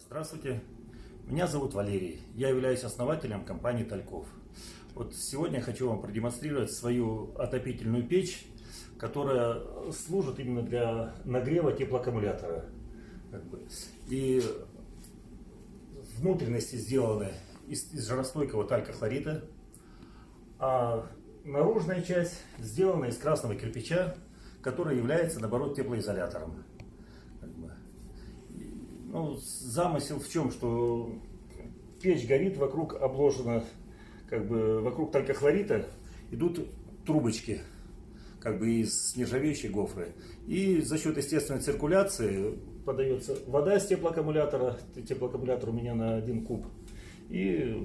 Здравствуйте, меня зовут Валерий, я являюсь основателем компании Тальков. Вот сегодня я хочу вам продемонстрировать свою отопительную печь, которая служит именно для нагрева теплоаккумулятора. И внутренности сделаны из жаростойкого талькохлорита, а наружная часть сделана из красного кирпича, который является, наоборот, теплоизолятором. Ну, замысел в чем, что печь горит, вокруг обложена, вокруг талькохлорита идут трубочки, из нержавеющей гофры. И за счет естественной циркуляции подается вода с теплоаккумулятора, теплоаккумулятор у меня на 1 куб, и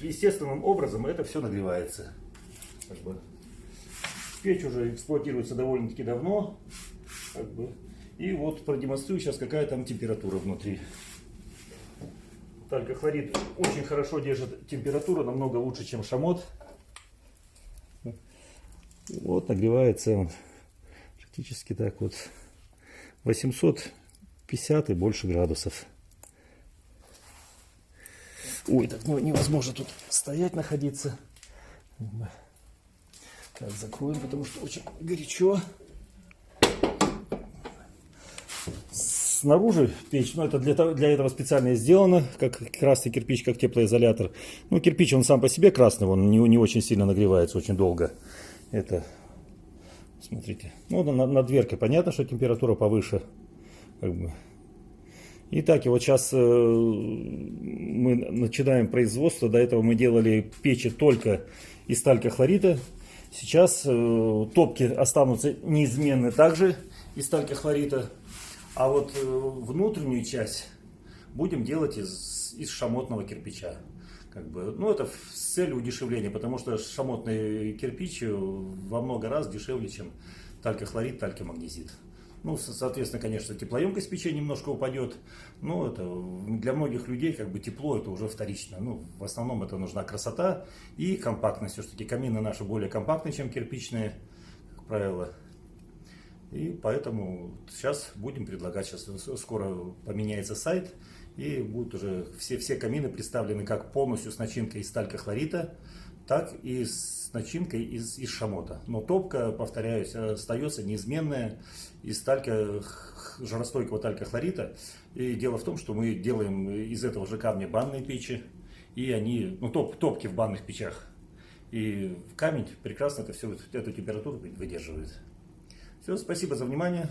естественным образом это все нагревается. Печь уже эксплуатируется довольно-таки давно. И вот продемонстрирую сейчас, какая там температура внутри. Талькохлорид очень хорошо держит температуру, намного лучше, чем шамот. Вот нагревается он практически так вот 850 и больше градусов. Ой, так невозможно тут стоять, находиться. Так, закроем, потому что очень горячо. Снаружи печь, это для этого специально сделано, как красный кирпич, как теплоизолятор. Ну, кирпич, он сам по себе красный, он не очень сильно нагревается, очень долго. Это, смотрите, над дверкой понятно, что температура повыше. Итак, и вот сейчас мы начинаем производство. До этого мы делали печи только из талькохлорита. Сейчас топки останутся неизменны также из талькохлорита. А вот внутреннюю часть будем делать из шамотного кирпича. Это с целью удешевления, потому что шамотный кирпич во много раз дешевле, чем талькохлорид, талькомагнезит. Соответственно, конечно, теплоемкость печи немножко упадет, но это для многих людей тепло это уже вторично. В основном это нужна красота и компактность. Все-таки камины наши более компактные, чем кирпичные, как правило. И поэтому сейчас будем предлагать, сейчас скоро поменяется сайт, и будут уже все камины представлены как полностью с начинкой из талькохлорита, так и с начинкой из шамота. Но топка, повторяюсь, остается неизменная из жаростойкого талькохлорита. И дело в том, что мы делаем из этого же камня банные печи, и они, топки в банных печах. И камень прекрасно эту температуру выдерживает. Все, спасибо за внимание.